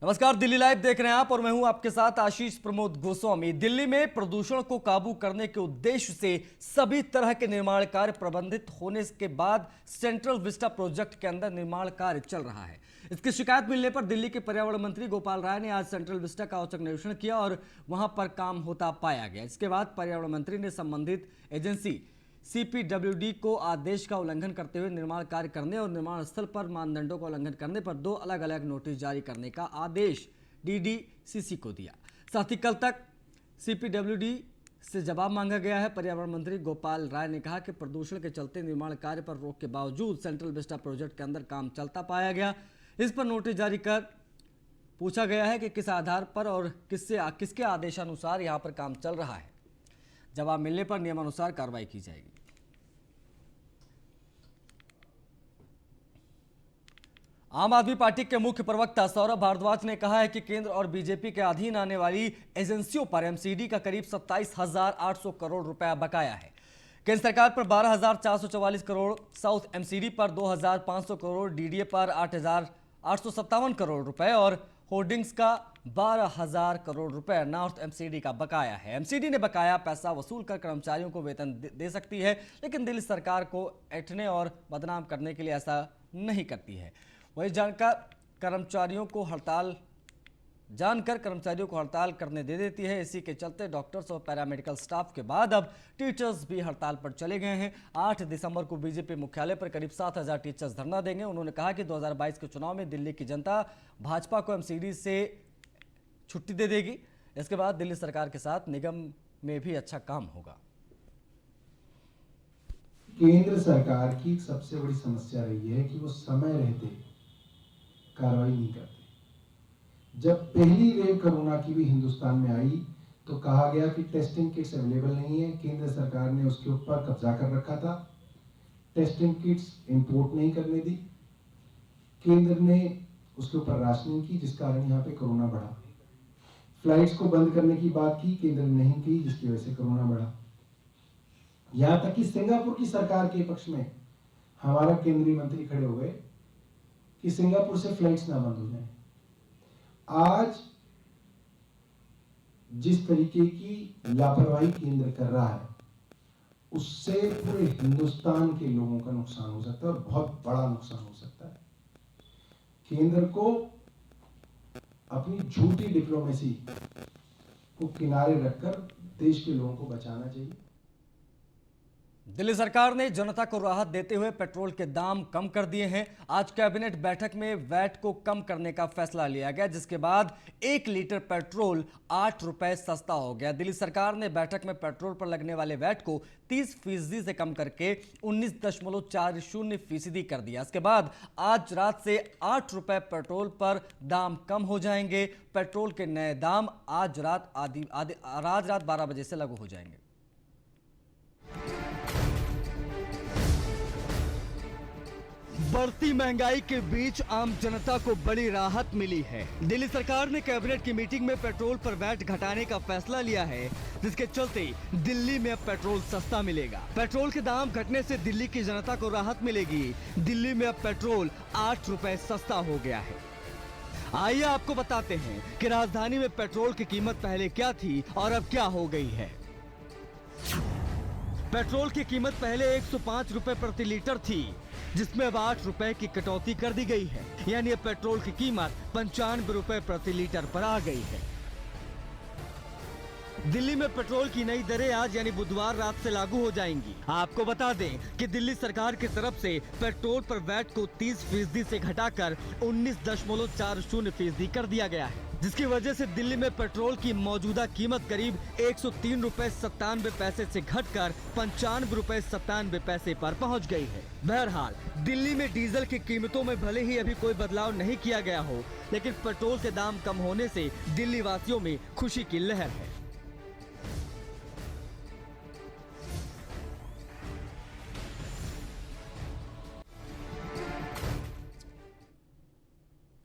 नमस्कार, दिल्ली लाइव देख रहे हैं आप और मैं हूं आपके साथ आशीष प्रमोद गोस्वामी। दिल्ली में प्रदूषण को काबू करने के उद्देश्य से सभी तरह के निर्माण कार्य प्रबंधित होने के बाद सेंट्रल विस्टा प्रोजेक्ट के अंदर निर्माण कार्य चल रहा है। इसकी शिकायत मिलने पर दिल्ली के पर्यावरण मंत्री गोपाल राय ने आज सेंट्रल विस्टा का औचक निरीक्षण किया और वहां पर काम होता पाया गया। इसके बाद पर्यावरण मंत्री ने संबंधित एजेंसी सीपीडब्ल्यूडी को आदेश का उल्लंघन करते हुए निर्माण कार्य करने और निर्माण स्थल पर मानदंडों का उल्लंघन करने पर 2 अलग अलग नोटिस जारी करने का आदेश डीडीसीसी को दिया। साथ ही कल तक सीपीडब्ल्यूडी से जवाब मांगा गया है। पर्यावरण मंत्री गोपाल राय ने कहा कि प्रदूषण के चलते निर्माण कार्य पर रोक के बावजूद सेंट्रल विस्टा प्रोजेक्ट के अंदर काम चलता पाया गया। इस पर नोटिस जारी कर पूछा गया है कि किस आधार पर और किसके आदेशानुसार यहाँ पर काम चल रहा है। जवाब मिलने पर नियमानुसार कार्रवाई की जाएगी। आम आदमी पार्टी के मुख्य प्रवक्ता सौरभ भारद्वाज ने कहा है कि केंद्र और बीजेपी के अधीन आने वाली एजेंसियों पर एमसीडी का करीब 27,800 करोड़ रुपया बकाया है। केंद्र सरकार पर 12,444 करोड़, साउथ एमसीडी पर 2,500 करोड़, डीडीए पर 8,857 करोड़ रुपए और होर्डिंग्स का 12,000 करोड़ रुपए नॉर्थ एमसीडी का बकाया है। एमसीडी ने बकाया पैसा वसूल कर कर्मचारियों को वेतन दे सकती है, लेकिन दिल्ली सरकार को ऐंठने और बदनाम करने के लिए ऐसा नहीं करती है। वही जानकर कर्मचारियों को हड़ताल करने दे देती है। इसी के चलते डॉक्टर्स और पैरामेडिकल स्टाफ के बाद अब टीचर्स भी हड़ताल पर चले गए हैं। 8 दिसंबर को बीजेपी मुख्यालय पर करीब 7,000 टीचर्स धरना देंगे। उन्होंने कहा कि 2022 के चुनाव में दिल्ली की जनता भाजपा को एमसीडी से छुट्टी दे देगी। इसके बाद दिल्ली सरकार के साथ निगम में भी अच्छा काम होगा। केंद्र सरकार की सबसे बड़ी समस्या रही है कि वो समय रहते कार्रवाई नहीं करते। जब पहली वेव कोरोना की भी हिंदुस्तान में आई तो कहा गया कि टेस्टिंग किट्स अवेलेबल नहीं है। केंद्र सरकार ने उसके ऊपर कब्जा कर रखा था। टेस्टिंग किट्स इंपोर्ट नहीं करने दी। केंद्र ने उसके ऊपर राशनिंग की, जिस कारण यहाँ पे कोरोना बढ़ा। फ्लाइट्स को बंद करने की बात की, केंद्र ने नहीं की, जिसकी वजह से कोरोना बढ़ा। यहां तक कि सिंगापुर की सरकार के पक्ष में हमारा केंद्रीय मंत्री खड़े हो गए कि सिंगापुर से फ्लाइट्स ना बंद हो जाए। आज जिस तरीके की लापरवाही केंद्र कर रहा है, उससे पूरे हिंदुस्तान के लोगों का नुकसान हो सकता है और बहुत बड़ा नुकसान हो सकता है। केंद्र को अपनी झूठी डिप्लोमेसी को किनारे रखकर देश के लोगों को बचाना चाहिए। दिल्ली सरकार ने जनता को राहत देते हुए पेट्रोल के दाम कम कर दिए हैं। आज कैबिनेट बैठक में वैट को कम करने का फैसला लिया गया, जिसके बाद 1 लीटर पेट्रोल 8 रुपए सस्ता हो गया। दिल्ली सरकार ने बैठक में पेट्रोल पर लगने वाले वैट को 30% से कम करके 19.40% कर दिया। इसके बाद आज रात से 8 रुपए पेट्रोल पर दाम कम हो जाएंगे। पेट्रोल के नए दाम आज रात 12 बजे से लागू हो जाएंगे। बढ़ती महंगाई के बीच आम जनता को बड़ी राहत मिली है। दिल्ली सरकार ने कैबिनेट की मीटिंग में पेट्रोल पर वैट घटाने का फैसला लिया है, जिसके चलते दिल्ली में अब पेट्रोल सस्ता मिलेगा। पेट्रोल के दाम घटने से दिल्ली की जनता को राहत मिलेगी। दिल्ली में अब पेट्रोल 8 रुपए सस्ता हो गया है। आइए आपको बताते हैं कि राजधानी में पेट्रोल की कीमत पहले क्या थी और अब क्या हो गई है। पेट्रोल की कीमत पहले 105 रुपए प्रति लीटर थी, जिसमें अब 8 रुपए की कटौती कर दी गई है। यानी अब पेट्रोल की कीमत 95 रुपए प्रति लीटर पर आ गई है। दिल्ली में पेट्रोल की नई दरें आज यानी बुधवार रात से लागू हो जाएंगी। आपको बता दें कि दिल्ली सरकार की तरफ से पेट्रोल पर वैट को 30% से घटाकर 19.40% कर दिया गया है, जिसकी वजह से दिल्ली में पेट्रोल की मौजूदा कीमत करीब 103 रुपए 97 पैसे से घटकर 95 रुपए 97 पैसे पर पहुंच गई है। बहरहाल दिल्ली में डीजल की कीमतों में भले ही अभी कोई बदलाव नहीं किया गया हो, लेकिन पेट्रोल के दाम कम होने से दिल्ली वासियों में खुशी की लहर है।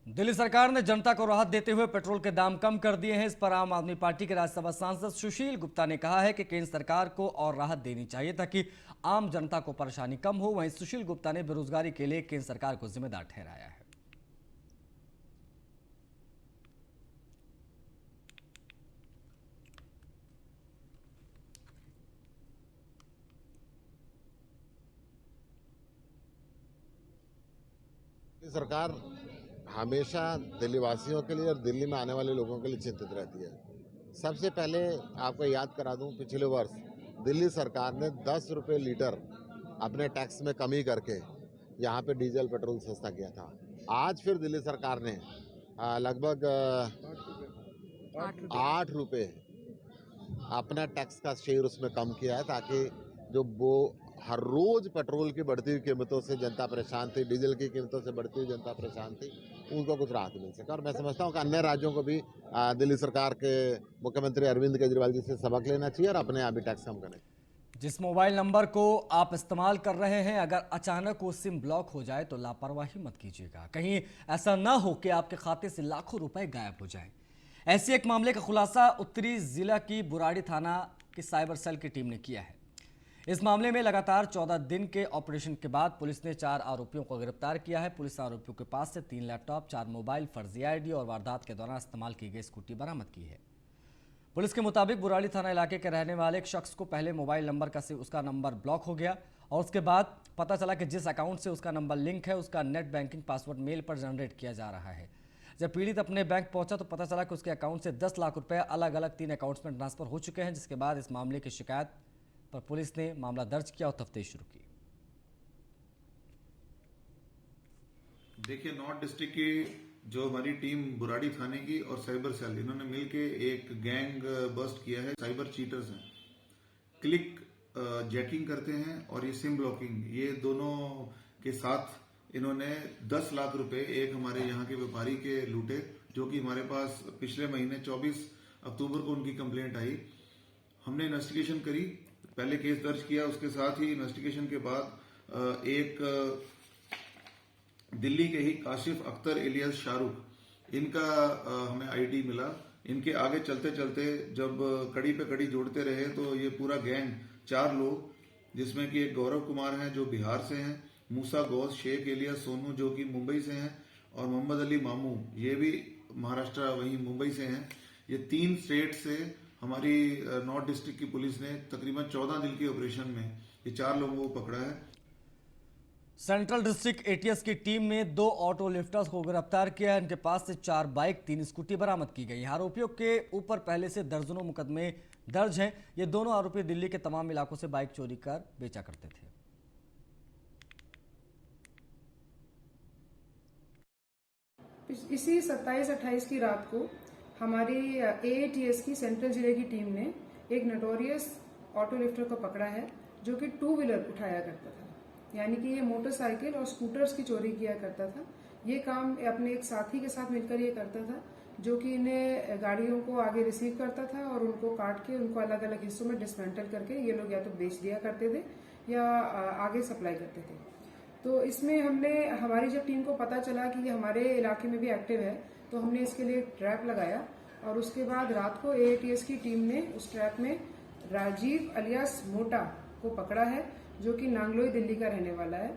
दिल्ली सरकार ने जनता को राहत देते हुए पेट्रोल के दाम कम कर दिए हैं। इस पर आम आदमी पार्टी के राज्यसभा सांसद सुशील गुप्ता ने कहा है कि केंद्र सरकार को और राहत देनी चाहिए ताकि आम जनता को परेशानी कम हो। वहीं सुशील गुप्ता ने बेरोजगारी के लिए केंद्र सरकार को जिम्मेदार ठहराया है। सरकार हमेशा दिल्ली वासियों के लिए और दिल्ली में आने वाले लोगों के लिए चिंतित रहती है। सबसे पहले आपको याद करा दूं, पिछले वर्ष दिल्ली सरकार ने 10 रुपये लीटर अपने टैक्स में कमी करके यहाँ पे डीजल पेट्रोल सस्ता किया था। आज फिर दिल्ली सरकार ने लगभग 8 रुपये अपना टैक्स का शेयर उसमें कम किया है, ताकि जो वो हर रोज पेट्रोल की बढ़ती हुई कीमतों से जनता परेशान थी, डीजल की कीमतों से बढ़ती हुई जनता परेशान थी, उनको कुछ राहत मिल सके। और मैं समझता हूँ कि अन्य राज्यों को भी दिल्ली सरकार के मुख्यमंत्री अरविंद केजरीवाल जी से सबक लेना चाहिए और अपने यहाँ भी टैक्स कम करें। जिस मोबाइल नंबर को आप इस्तेमाल कर रहे हैं, अगर अचानक वो सिम ब्लॉक हो जाए तो लापरवाही मत कीजिएगा। कहीं ऐसा ना हो कि आपके खाते से लाखों रुपए गायब हो जाएं। ऐसे एक मामले का खुलासा उत्तरी जिला की बुराड़ी थाना की साइबर सेल की टीम ने किया है। इस मामले में लगातार 14 दिन के ऑपरेशन के बाद पुलिस ने 4 आरोपियों को गिरफ्तार किया है। पुलिस ने आरोपियों के पास से 3 लैपटॉप, 4 मोबाइल, फर्जी आईडी और वारदात के दौरान इस्तेमाल की गई स्कूटी बरामद की है। पुलिस के मुताबिक बुराड़ी थाना इलाके के रहने वाले एक शख्स को पहले मोबाइल नंबर का से उसका नंबर ब्लॉक हो गया और उसके बाद पता चला कि जिस अकाउंट से उसका नंबर लिंक है उसका नेट बैंकिंग पासवर्ड मेल पर जनरेट किया जा रहा है। जब पीड़ित अपने बैंक पहुंचा तो पता चला कि उसके अकाउंट से 10 लाख रुपए अलग अलग 3 अकाउंट्स में ट्रांसफर हो चुके हैं। जिसके बाद इस मामले की शिकायत पर पुलिस ने मामला दर्ज किया और तफ्तीश शुरू की। देखिए, नॉर्थ डिस्ट्रिक्ट की जो हमारी टीम बुराड़ी थाने की और साइबर सेल, इन्होंने मिलके एक गैंग बस्ट किया है। साइबर चीटर्स हैं, क्लिक जैकिंग करते हैं और ये सिम ब्लॉकिंग, ये दोनों के साथ इन्होंने 10 लाख रुपए एक हमारे यहाँ के व्यापारी के लूटे, जो कि हमारे पास पिछले महीने 24 अक्टूबर को उनकी कंप्लेंट आई। हमने इन्वेस्टिगेशन करी, पहले केस दर्ज किया। उसके साथ ही इन्वेस्टिगेशन के बाद एक दिल्ली के ही काशिफ अख्तर एलियास शाहरुख, इनका हमें आईडी मिला। इनके आगे चलते चलते जब कड़ी पे कड़ी जोड़ते रहे तो ये पूरा गैंग 4 लोग, जिसमें कि एक गौरव कुमार हैं जो बिहार से हैं, मूसा गौस, शेख एलियास सोनू जो कि मुंबई से हैं और मोहम्मद अली मामू, ये भी महाराष्ट्र वहीं मुंबई से हैं। ये 3 स्टेट से हमारी नॉर्थ डिस्ट्रिक्ट की पुलिस ने तकरीबन 14 दिन के ऑपरेशन में ये 4 लोगों को पकड़ा है। सेंट्रल डिस्ट्रिक्ट एटीएस की टीम ने 2 ऑटो लिफ्टर्स को गिरफ्तार किया है। इनके पास से 4 बाइक, 3 स्कूटी बरामद की गई। आरोपियों के ऊपर पहले से दर्जनों मुकदमे दर्ज हैं। ये दोनों आरोपी दिल्ली के तमाम इलाकों से बाइक चोरी कर बेचा करते थे। इसी 27-28 की रात को हमारी एटीएस की सेंट्रल जिले की टीम ने एक नोटोरियस ऑटो लिफ्टर को पकड़ा है, जो कि 2 व्हीलर उठाया करता था, यानी कि ये मोटरसाइकिल और स्कूटर्स की चोरी किया करता था। ये काम अपने एक साथी के साथ मिलकर ये करता था, जो कि इन्हें गाड़ियों को आगे रिसीव करता था और उनको काट के उनको अलग अलग हिस्सों में डिसमेंटल करके ये लोग या तो बेच दिया करते थे या आगे सप्लाई करते थे। तो इसमें हमारी जब टीम को पता चला कि ये हमारे इलाके में भी एक्टिव है, तो हमने इसके लिए ट्रैप लगाया और उसके बाद रात को एटीएस की टीम ने उस ट्रैप में राजीव अलियास मोटा को पकड़ा है, जो कि नांगलोई दिल्ली का रहने वाला है।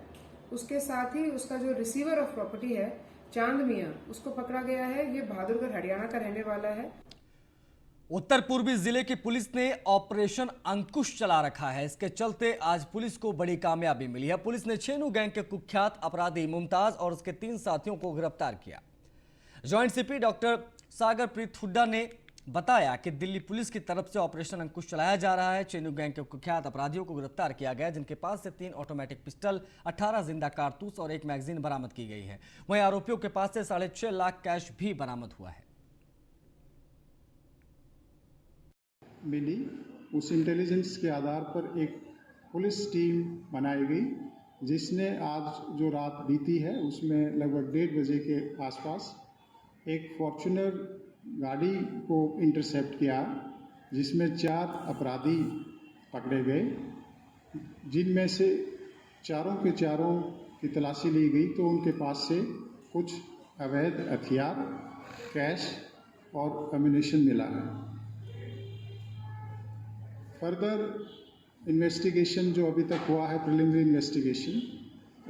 उसके साथ ही उसका जो रिसीवर ऑफ प्रॉपर्टी है चांद मियां, उसको पकड़ा गया है। ये बहादुरगढ़ हरियाणा का रहने वाला है। उत्तर पूर्वी जिले की पुलिस ने ऑपरेशन अंकुश चला रखा है। इसके चलते आज पुलिस को बड़ी कामयाबी मिली है। पुलिस ने छेनू गैंग के कुख्यात अपराधी मुमताज और उसके 3 साथियों को गिरफ्तार किया। Joint CP doctor Sagarpreet Hooda ने बताया कि दिल्ली पुलिस की तरफ से ऑपरेशन अंकुश चलाया जा रहा है। चेनू गैंग के कुख्यात अपराधियों को गिरफ्तार किया गया, जिनके पास से 3 ऑटोमेटिक पिस्टल, 18 जिंदा कारतूस और 1 मैगजीन बरामद की गई है। वहीं आरोपियों के पास से 6.5 लाख कैश भी बरामद हुआ है। मिली उस इंटेलिजेंस के आधार पर एक पुलिस टीम बनाई गई, जिसने आज जो रात बीती है उसमें लगभग 1:30 बजे के आसपास एक फॉर्च्यूनर गाड़ी को इंटरसेप्ट किया, जिसमें 4 अपराधी पकड़े गए, जिनमें से चारों के चारों की तलाशी ली गई तो उनके पास से कुछ अवैध हथियार, कैश और एम्युनिशन मिला है। फर्दर इन्वेस्टिगेशन जो अभी तक हुआ है, प्रिलिमिनरी इन्वेस्टिगेशन,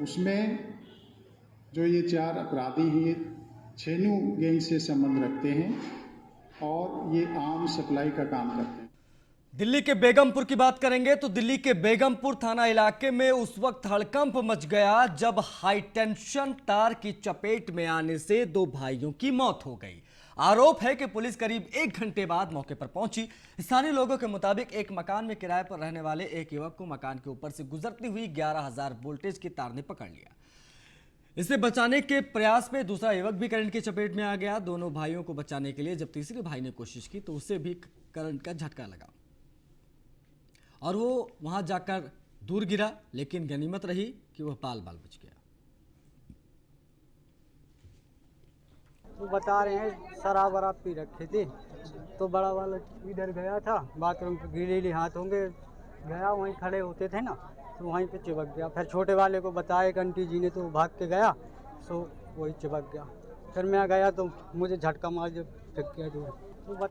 उसमें जो ये 4 अपराधी हैं, ये छेनू गैंग से संबंध रखते हैं और ये आर्म सप्लाई का काम करते हैं। दिल्ली के बेगमपुर की बात करेंगे तो दिल्ली के बेगमपुर थाना इलाके में उस वक्त हड़कंप मच गया जब हाईटेंशन तार की चपेट में आने से दो भाइयों की मौत हो गई। आरोप है कि पुलिस करीब 1 घंटे बाद मौके पर पहुंची। स्थानीय लोगों के मुताबिक एक मकान में किराए पर रहने वाले एक युवक को मकान के ऊपर से गुजरती हुई 11,000 वोल्टेज की तार ने पकड़ लिया। इसे बचाने के प्रयास में दूसरा युवक भी करंट की चपेट में आ गया। दोनों भाइयों को बचाने के लिए जब तीसरे भाई ने कोशिश की तो उसे भी करंट का झटका लगा और वो वहां जाकर दूर गिरा, लेकिन गनीमत रही कि वह बाल बाल बच गया। वो बता रहे हैं शराब वराब पी रखे थे तो बड़ा वाला इधर गया था बाथरूम पे, गीले हाथ होंगे गया, वहीं खड़े होते थे ना तो वहीं पे चिपक गया। फिर छोटे वाले को बताया एक आंटी जी ने तो भाग के गया, सो वही चिपक गया। फिर मैं गया तो मुझे झटका मार जो फेंक गया दूर।